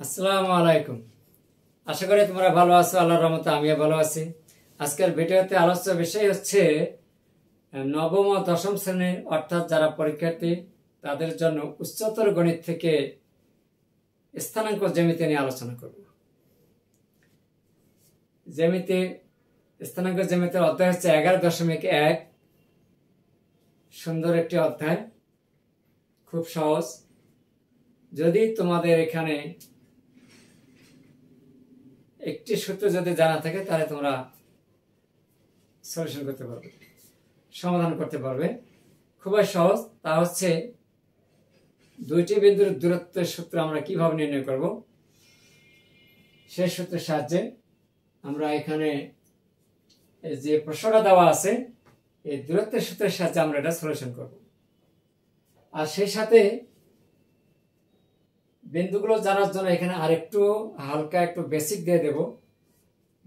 আসসালামু আলাইকুম। আশা করি তোমরা ভালো আছো। আল্লাহর রহমতে আমিও ভালো আছি। আজকের ভিডিওতে আলোচ্য বিষয় হচ্ছে নবম ও দশম শ্রেণীর অর্থাৎ যারা পরীক্ষার্থী তাদের জন্য উচ্চতর গণিত থেকে স্থানাঙ্ক জ্যামিতি নিয়ে আলোচনা করব। স্থানাঙ্ক জ্যামিতির অধ্যায় হচ্ছে 11.1। সুন্দর একটি অধ্যায়, খুব সহজ। যদি তোমাদের এখানে একটি সূত্র যদি জানা থাকে তাহলে তোমরা সলিউশন করতে পারবে, সমাধান করতে পারবে। খুবই সহজ। তা হচ্ছে দুইটি বিন্দুর দূরত্বের সূত্র আমরা কিভাবে নির্ণয় করব, সেই সূত্রের সাহায্যে আমরা এখানে যে প্রশ্নটা দেওয়া আছে এই দূরত্বের সূত্রের সাহায্যে আমরা এটা সলিউশন করব। আর সেই সাথে বিন্দুগুলো জানার জন্য এখানে আরেকটু হালকা একটু বেসিক দিয়ে দেব।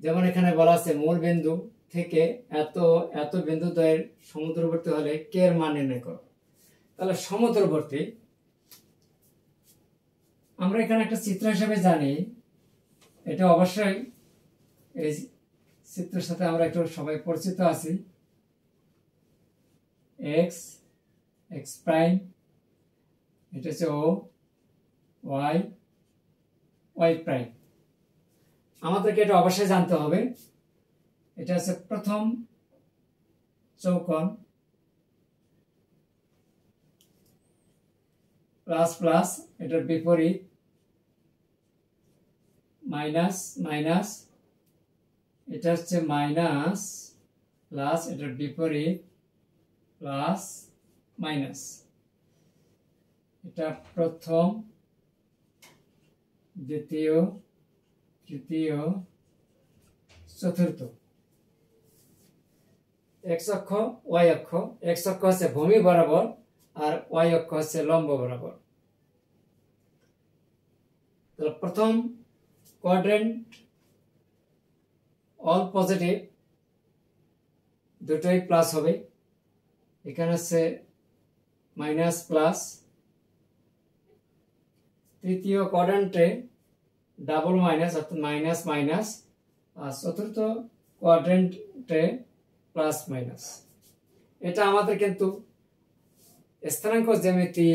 যেমন এখানে বলা আছে মূল বিন্দু থেকে এত এত বিন্দু দ্বয়ের সমুদ্রবর্তী হলে কে এর মান নির্ণয় করো। তাহলে সমুদ্রবর্তী আমরা এখানে একটা চিত্র হিসেবে জানি, এটা অবশ্যই এই চিত্রের সাথে আমরা একটু সবাই পরিচিত আছি। এক্স এক্স প্রাইম, এটা হচ্ছে ও ওয়াই ওয়াই প্রাইম। আমাদেরকে এটা অবশ্যই জানতে হবে। এটা হচ্ছে প্রথম চৌকোণ, প্লাস প্লাস এটার বিপরীত মাইনাস মাইনাস, এটা হচ্ছে মাইনাস প্লাস এটার বিপরীত প্লাস মাইনাস। এটা প্রথম, দ্বিতীয়, তৃতীয়, চতুর্থ। এক্স অক্ষ ওয়াই অক্ষ, এক্স অক্ষ হচ্ছে ভূমি বরাবর আর ওয়াই অক্ষ হচ্ছে লম্ব বরাবর। প্রথম কোয়াড্রেন্ট অল পজিটিভ, দুটোই প্লাস হবে। এখানে হচ্ছে মাইনাস প্লাস। তৃতীয় কোয়াড্রেন্টে ডাবল মাইনাস অর্থাৎ মাইনাস মাইনাস, আর চতুর্থ কোয়াড্রেন্টে প্লাস মাইনাস। এটা আমাদের কিন্তু স্থানাঙ্ক জ্যামিতি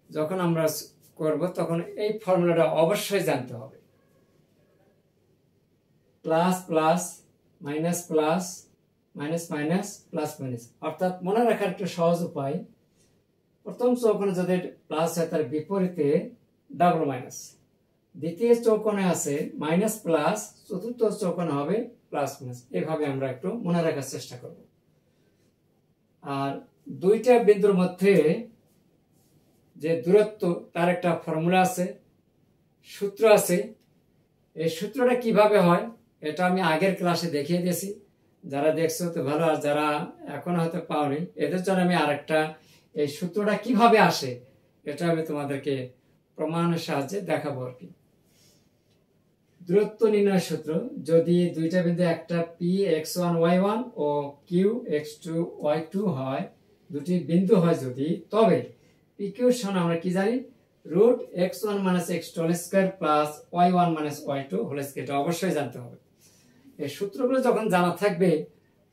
যখন আমরা করব তখন এই ফর্মুলাটা অবশ্যই জানতে হবে। Plus plus minus plus minus minus plus minus. অর্থাৎ মনে রাখার একটু সহজ উপায়, প্রথম চৌকোণে যদি প্লাস হয় তার বিপরীতে ডাবল মাইনাস। দ্বিতীয় চৌকোণে আছে মাইনাস প্লাস, চতুর্থ চৌকোণে হবে প্লাস মাইনাস। এভাবে আমরা একটু মনে রাখার চেষ্টা করব। আর দুইটা বিন্দুর মধ্যে যে দূরত্ব তার একটা ফর্মুলা আছে, সূত্র আছে। এই সূত্রটা কিভাবে হয় এটা আমি আগের ক্লাসে দেখিয়ে দিয়েছি। যারা দেখছো তো ভালো, আর যারা এখন হয়তো পাওনি এদের জন্য আমি আরেকটা এই সূত্রটা কিভাবে আসে এটা আমি তোমাদেরকে প্রমাণের সাহায্যে দেখাবো আর কি। দূরত্ব নির্ণয় সূত্র, যদি দুইটা বিন্দু একটা P x1 y1 O Q x2 y2 হয়, দুটি বিন্দু হয় যদি, তবে পি কিউ সমান আমরা কি জানি, root x1 - x2 whole square plus y1 - y2 whole square. এটা অবশ্যই জানতে হবে। এই সূত্রগুলো যখন জানা থাকবে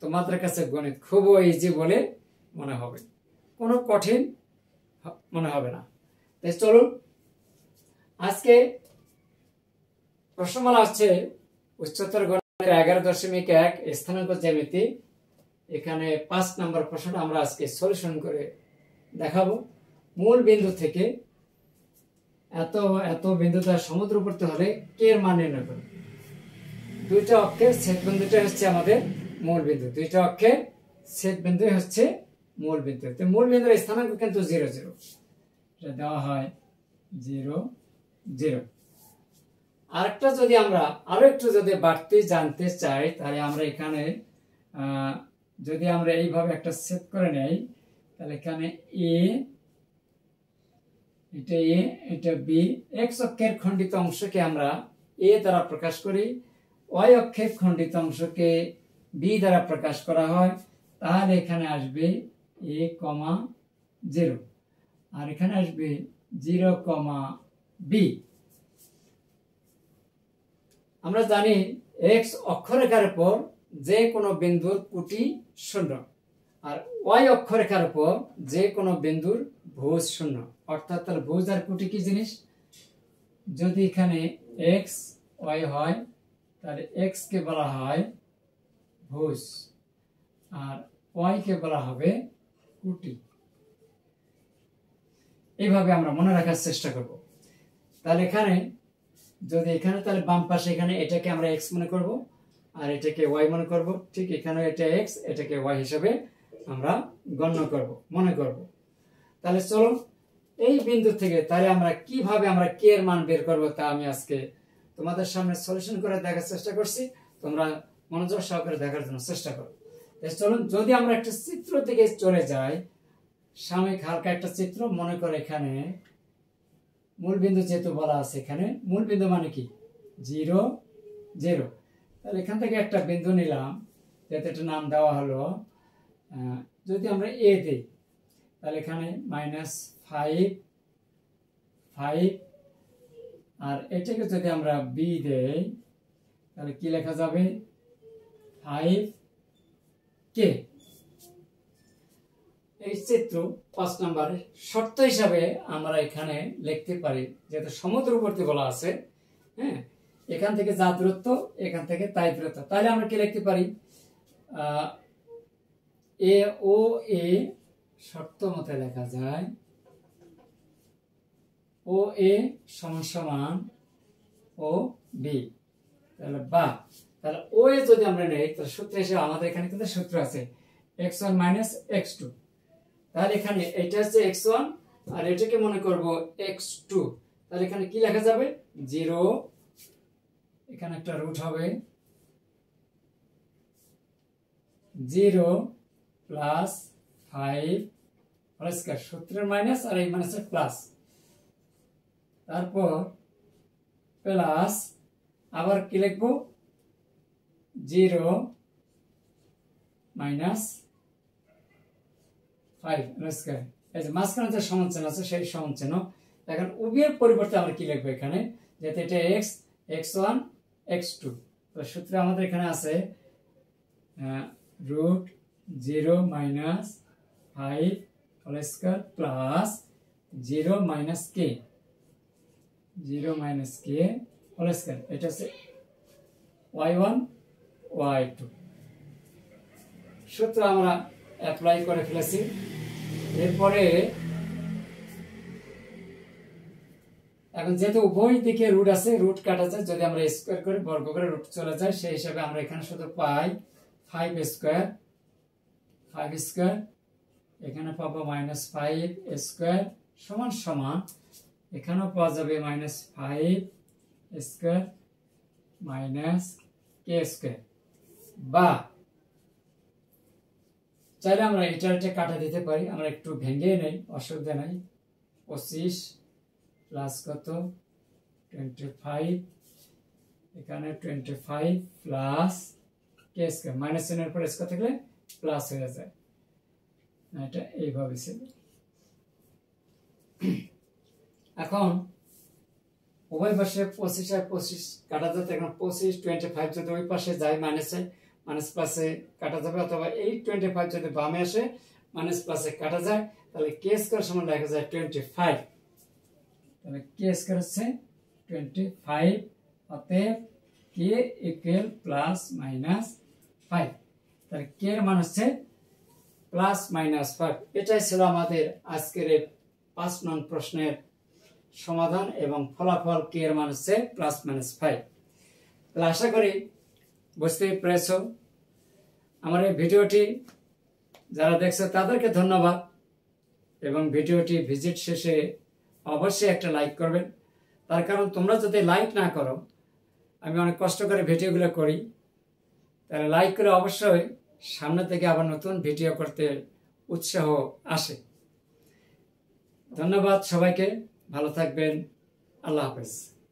তোমাদের কাছে গণিত খুব ইজি বলে মনে হবে, কোনো কঠিন মনে হবে না। তাই চলুন আজকে প্রশ্নমালা হচ্ছে উচ্চতর গণিতের 11.1 স্থানাঙ্ক জ্যামিতি। এখানে 5 নম্বর প্রশ্নটা আমরা আজকে সলিউশন করে দেখাবো। মূল বিন্দু থেকে এত এত বিন্দু তার সমুদ্রবর্তী হলে কে এর মান নির্ণয় করবে। দুইটা অক্ষের ছেদ বিন্দুটা হচ্ছে আমাদের মূল বিন্দু, দুইটা অক্ষের ছেদ বিন্দু হচ্ছে মূল বিন্দু। তো মূল বিন্দুর স্থানাঙ্ক কিন্তু 0 0, এটা দেওয়া হয় 0 0। আরেকটা যদি আমরা আরো একটু যদি বাড়তি জানতে চাই তাহলে আমরা এখানে যদি আমরা এইভাবে একটা সেট করে নেই, তাহলে এখানে এ, এটা এ, এটা বি। এক্স অক্ষের খণ্ডিত অংশকে আমরা এ দ্বারা প্রকাশ করি, ওয়াই অক্ষের খণ্ডিত অংশকে বি দ্বারা প্রকাশ করা হয়। তাহলে এখানে আসবে এ কমা 0, আর এখানে আসবে 0 কমা বি। আমরা জানি এক্স অক্ষরেখার উপর যে কোনো বিন্দুর কোটি শূন্য, আর ওয়াই অক্ষরেখার উপর যে কোনো বিন্দুর ভুজ শূন্য। অর্থাৎ তাহলে ভুজ আর কোটি কি জিনিস? যদি এখানে এক্স ওয়াই হয় তাহলে এক্স কে বলা হয় ভুজ আর ওয়াই কে বলা হবে কোটি। এইভাবে আমরা মনে রাখার চেষ্টা করব। তাহলে এখানে যদি এখানে তাহলে বাম পাশে এখানে এটাকে আমরা এক্স মনে করব আর এটাকে ওয়াই মনে করব, ঠিক এখানে এটা এক্স এটাকে ওয়াই হিসেবে আমরা গণ্য করব, মনে করব। তাহলে চলো এই বিন্দু থেকে তাহলে আমরা কিভাবে আমরা কে এর মান বের করব তা আমি আজকে তোমাদের সামনে সলিউশন করে দেখার চেষ্টা করছি। তোমরা মনোযোগ সহকারে দেখার জন্য চেষ্টা করো। চলুন যদি আমরা একটা চিত্র থেকে চলে যাই, সাময়িক হালকা একটা চিত্র মনে করে, এখানে মূলবিন্দু যেহেতু বলা আছে, এখানে মূলবিন্দু মানে কি 0 0। তাহলে এখান থেকে একটা বিন্দু নিলাম, যাতে একটা নাম দেওয়া হলো, যদি আমরা এ দিই তাহলে এখানে -5 5, আর এটাকে যদি আমরা বি দেই তাহলে কি লেখা যাবে 5k। এই চিত্র 5 নম্বরের শর্ত হিসাবে আমরা এখানে লিখতে পারি, যেহেতু সমুদ্রবর্তী বলা আছে, হ্যাঁ, এখান থেকে যা দূরত্ব এখান থেকে তাই দূরত্ব, তাহলে আমরা কি লিখতে পারি এ ও এ শর্ত মতে লেখা যায় ও এ সমান সমান ও বি। তাহলে বা তাহলে ও এ যদি আমরা নেই তাহলে সূত্র হিসেবে আমাদের এখানে কিন্তু সূত্র আছে x1 - x2। তাহলে এখানে এটা হচ্ছে x1 আর এটাকে মনে করব x2। তাহলে এখানে কি লেখা যাবে 0, এখানে একটা রুট হবে 0 + 5 হোল স্কয়ার, সূত্রের মাইনাস আর এই মাইনাসের প্লাস, তারপর প্লাস আবার কি লিখবো 0 - 5 হোল স্কয়ার। এই যে মাঝখানে যে সমান চিহ্ন আছে সেই সমান চিহ্ন। এখন উভয়ের পরিবর্তে আমরা কি লিখবো এখানে, যেহেতু এটা x x1 x2, তো সূত্রে আমাদের এখানে আছে √0 - 5 whole square plus 0 - k 0 - k whole square. এটা হচ্ছে y1 y2 সূত্র আমরা অ্যাপ্লাই করে ফেলেছি। এরপরে এখন যেহেতু উভয় দিকে রুট আছে, রুট কাটা যায়, যদি আমরা স্কয়ার করে বর্গ করে রুট চলে যায়, সেই হিসাবে আমরা এখানে শুধু পাই 5 স্কয়ার, 5 স্কয়ার, এখানে পাবো -5 স্কয়ার সমান সমান এখানেও পাওয়া যাবে -5 স্কয়ার - k স্কয়ার। বা চাইলে আমরা এটা কাটা দিতে পারি, আমরা একটু ভেঙে নেই, অসুবিধা নাই। 25 প্লাস কত 25, এখানে 25 প্লাস k স্কয়ার, মাইনাস চিহ্নের পর স্কয়ার থাকলে প্লাস হয়ে যায়, এটা এইভাবে ছিল। এখন উভয় পাশে 25 আর 25 কাটা যাবে, এখন 25 25 যদি ওই পাশে যায় মাইনাসে, মাইনাস প্লাসে কাটা যাবে, অথবা এই 25 যদি বামে আসে মাইনাস প্লাসে কাটা যায়, তাহলে k স্কয়ার সমান লেখা যায় 25। তাহলে k স্কয়ার হচ্ছে 25, অতএব k ইকুয়াল +-5। তাহলে k এর মান হচ্ছে +-5। এটাই ছিল আমাদের আজকের এই 5 নং প্রশ্নের সমাধান এবং ফলাফল। k এর মান হচ্ছে +-5। তাহলে আশা করি বুঝতে পেরেছো। আমার এই ভিডিওটি যারা দেখছো তাদেরকে ধন্যবাদ, এবং ভিডিওটি ভিজিট শেষে অবশ্যই একটা লাইক করবেন। তার কারণ তোমরা যদি লাইক না করো, আমি অনেক কষ্ট করে ভিডিওগুলো করি, তাহলে লাইক করে অবশ্যই সামনে থেকে আবার নতুন ভিডিও করতে উৎসাহ আসে। ধন্যবাদ সবাইকে, ভালো থাকবেন, আল্লাহ হাফেজ।